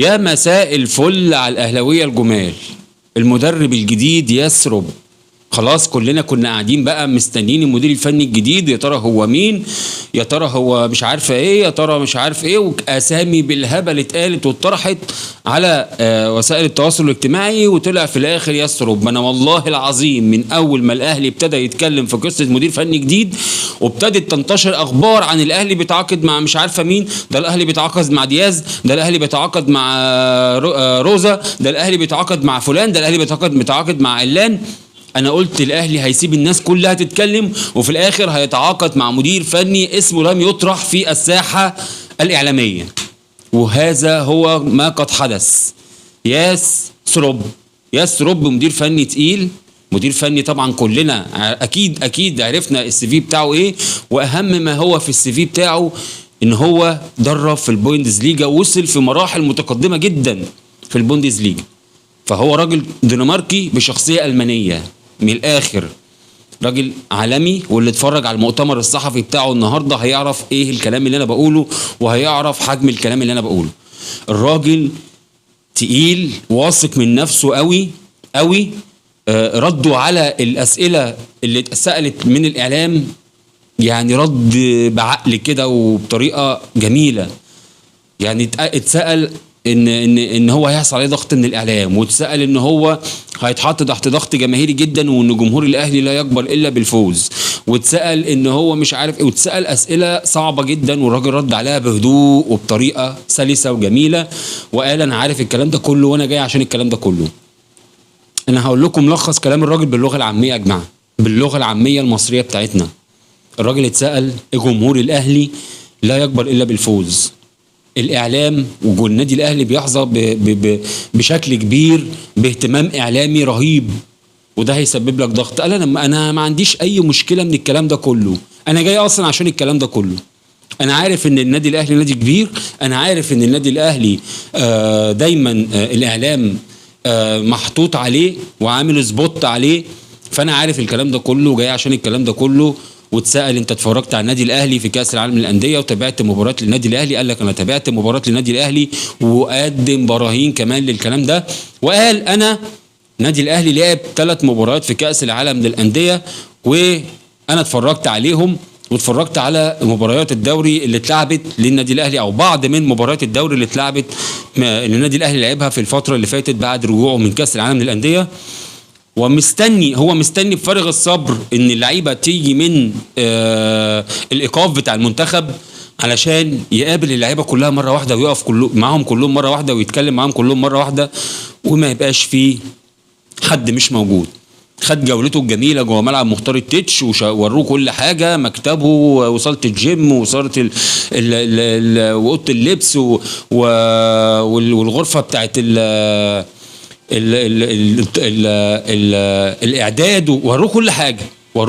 يا مساء الفل على الأهلاوية الجمال. المدرب الجديد يثرب. خلاص كلنا كنا قاعدين بقى مستنيين المدير الفني الجديد، يا ترى هو مين، يا ترى هو مش عارفه ايه، يا ترى مش عارف ايه، واسامي بالهبل اتقالت واتطرحت على وسائل التواصل الاجتماعي، وطلع في الاخر يثرب. انا والله العظيم من اول ما الاهلي ابتدى يتكلم في قصه مدير فني جديد وابتدت تنتشر اخبار عن الاهلي بيتعاقد مع مش عارفه مين، ده الاهلي بيتعاقد مع دياز، ده الاهلي بيتعاقد مع روزا، ده الاهلي بيتعاقد مع فلان، ده الاهلي بيتعاقد مع علان. انا قلت الاهلي هيسيب الناس كلها تتكلم وفي الاخر هيتعاقد مع مدير فني اسمه لم يطرح في الساحه الاعلاميه، وهذا هو ما قد حدث. يثرب مدير فني تقيل، مدير فني طبعا كلنا اكيد عرفنا السي في بتاعه ايه، واهم ما هو في السي في بتاعه ان هو درب في البوندسليجا ووصل في مراحل متقدمه جدا في البوندسليجا. فهو راجل دنماركي بشخصيه المانيه من الاخر، راجل عالمي، واللي اتفرج على المؤتمر الصحفي بتاعه النهارده هيعرف ايه الكلام اللي انا بقوله وهيعرف حجم الكلام اللي انا بقوله. الراجل تقيل، واثق من نفسه قوي قوي. ردوا على الاسئله اللي اتسالت من الاعلام يعني رد بعقل كده وبطريقه جميله. يعني اتسال ان هو هيحصل عليه ضغط من الاعلام، واتسال ان هو هيتحط تحت ضغط جماهيري جدا، وان جمهور الاهلي لا يقبل الا بالفوز، واتسال ان هو مش عارف ايه، واتسال اسئله صعبه جدا، والراجل رد عليها بهدوء وبطريقه سلسه وجميله، وقال انا عارف الكلام ده كله وانا جاي عشان الكلام ده كله. انا هقول لكم ملخص كلام الراجل باللغه العاميه يا جماعه، باللغه العاميه المصريه بتاعتنا. الراجل اتسال جمهور الاهلي لا يقبل الا بالفوز. الاعلام والنادي الاهلي بيحظى بشكل كبير باهتمام اعلامي رهيب، وده هيسبب لك ضغط. قال انا ما عنديش اي مشكله من الكلام ده كله، انا جاي اصلا عشان الكلام ده كله. انا عارف ان النادي الاهلي نادي كبير، انا عارف ان النادي الاهلي دايما الاعلام محطوط عليه وعامل سبوت عليه، فانا عارف الكلام ده كله وجاي عشان الكلام ده كله. واتسال انت اتفرجت على النادي الاهلي في كاس العالم للانديه وتابعت مباريات للنادي الاهلي؟ قال لك انا تابعت مباريات للنادي الاهلي، وقدم براهين كمان للكلام ده، وقال انا نادي الاهلي لعب 3 مباريات في كاس العالم للانديه وانا اتفرجت عليهم، واتفرجت على مباريات الدوري اللي اتلعبت للنادي الاهلي، او بعض من مباريات الدوري اللي اتلعبت اللي النادي الاهلي لعبها في الفتره اللي فاتت بعد رجوعه من كاس العالم للانديه. هو مستني بفارغ الصبر ان اللعيبه تيجي من الايقاف بتاع المنتخب علشان يقابل اللعيبه كلها مره واحده، ويقف معاهم كلهم مره واحده، ويتكلم معاهم كلهم مره واحده، وما يبقاش فيه حد مش موجود. خد جولته الجميله جوه ملعب مختار التتش، ووروه كل حاجه، مكتبه وصاله الجيم وصاله واوضه اللبس والغرفه بتاعت الاعداد، وروه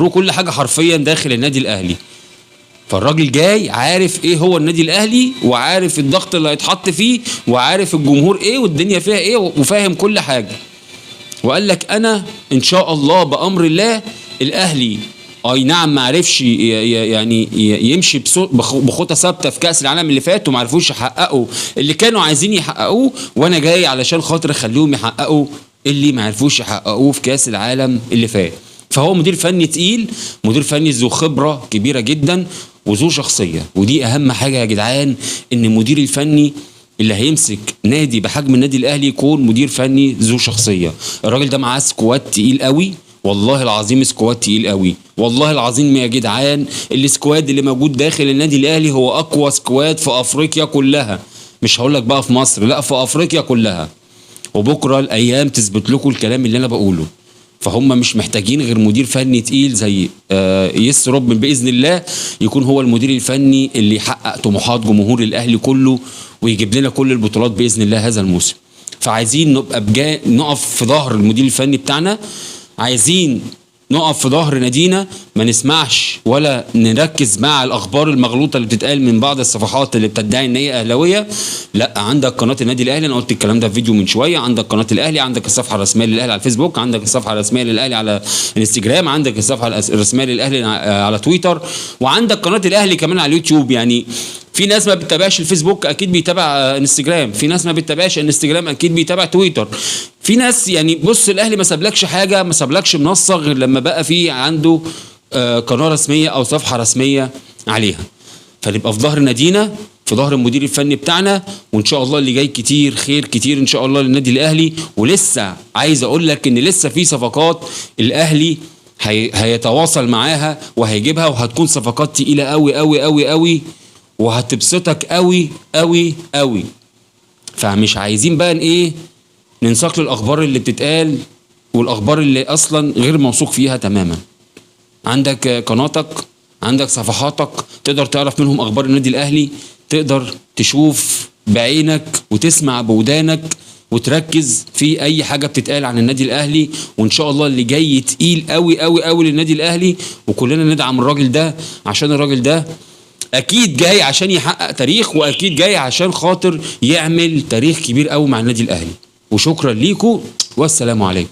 كل حاجه حرفيا داخل النادي الاهلي. فالراجل جاي عارف ايه هو النادي الاهلي، وعارف الضغط اللي هيتحط فيه، وعارف الجمهور ايه والدنيا فيها ايه، وفاهم كل حاجه. وقال لك انا ان شاء الله بامر الله الاهلي اي نعم ما عرفش يعني يمشي بخطى ثابته في كاس العالم اللي فات، وما عرفوش يحققوا اللي كانوا عايزين يحققوه، وانا جاي علشان خاطر اخليهم يحققوا اللي ما عرفوش يحققوه في كاس العالم اللي فات. فهو مدير فني تقيل، مدير فني ذو خبره كبيره جدا وذو شخصيه، ودي اهم حاجه يا جدعان، ان المدير الفني اللي هيمسك نادي بحجم النادي الاهلي يكون مدير فني ذو شخصيه. الراجل ده معاه سكواد تقيل قوي، والله العظيم سكواد تقيل قوي، والله العظيم يا جدعان السكواد اللي موجود داخل النادي الاهلي هو اقوى سكواد في افريقيا كلها، مش هقول لك بقى في مصر، لا في افريقيا كلها. وبكره الايام تثبت لكم الكلام اللي انا بقوله. فهم مش محتاجين غير مدير فني تقيل زي يثرب باذن الله يكون هو المدير الفني اللي يحقق طموحات جمهور الاهلي كله، ويجيب لنا كل البطولات باذن الله هذا الموسم. فعايزين نبقى نقف في ظهر المدير الفني بتاعنا، عايزين نقف في ظهر نادينا، ما نسمعش ولا نركز مع الاخبار المغلوطه اللي بتتقال من بعض الصفحات اللي بتدعي ان هي اهلاويه. لا، عندك قناه النادي الاهلي، انا قلت الكلام ده في فيديو من شويه، عندك قناه الاهلي، عندك الصفحه الرسميه للاهلي على الفيسبوك، عندك الصفحه الرسميه للاهلي على الانستجرام، عندك الصفحه الرسميه للاهلي على تويتر، وعندك قناه الاهلي كمان على اليوتيوب. يعني في ناس ما بتتابعش الفيسبوك اكيد بيتابع انستجرام، في ناس ما بتتابعش انستجرام اكيد بيتابع تويتر، في ناس يعني بص الاهلي ما سابلكش حاجه، ما سابلكش منصه غير لما بقى في عنده قناه رسميه او صفحه رسميه عليها. فنبقى في ظهر نادينا، في ظهر المدير الفني بتاعنا، وان شاء الله اللي جاي كتير خير كتير ان شاء الله للنادي الاهلي. ولسه عايز اقول لك ان لسه في صفقات الاهلي هيتواصل معاها وهيجيبها، وهتكون صفقات تقيله قوي قوي قوي قوي، وهتبسطك قوي قوي قوي. فمش عايزين بقى ايه ننساق للاخبار اللي بتتقال والاخبار اللي اصلا غير موثوق فيها تماما. عندك قناتك، عندك صفحاتك، تقدر تعرف منهم اخبار النادي الاهلي، تقدر تشوف بعينك وتسمع بودانك وتركز في اي حاجه بتتقال عن النادي الاهلي. وان شاء الله اللي جاي تقيل قوي قوي قوي للنادي الاهلي، وكلنا ندعم الراجل ده عشان الراجل ده اكيد جاي عشان يحقق تاريخ، واكيد جاي عشان خاطر يعمل تاريخ كبير قوي مع النادي الاهلي. وشكرا ليكم والسلام عليكم.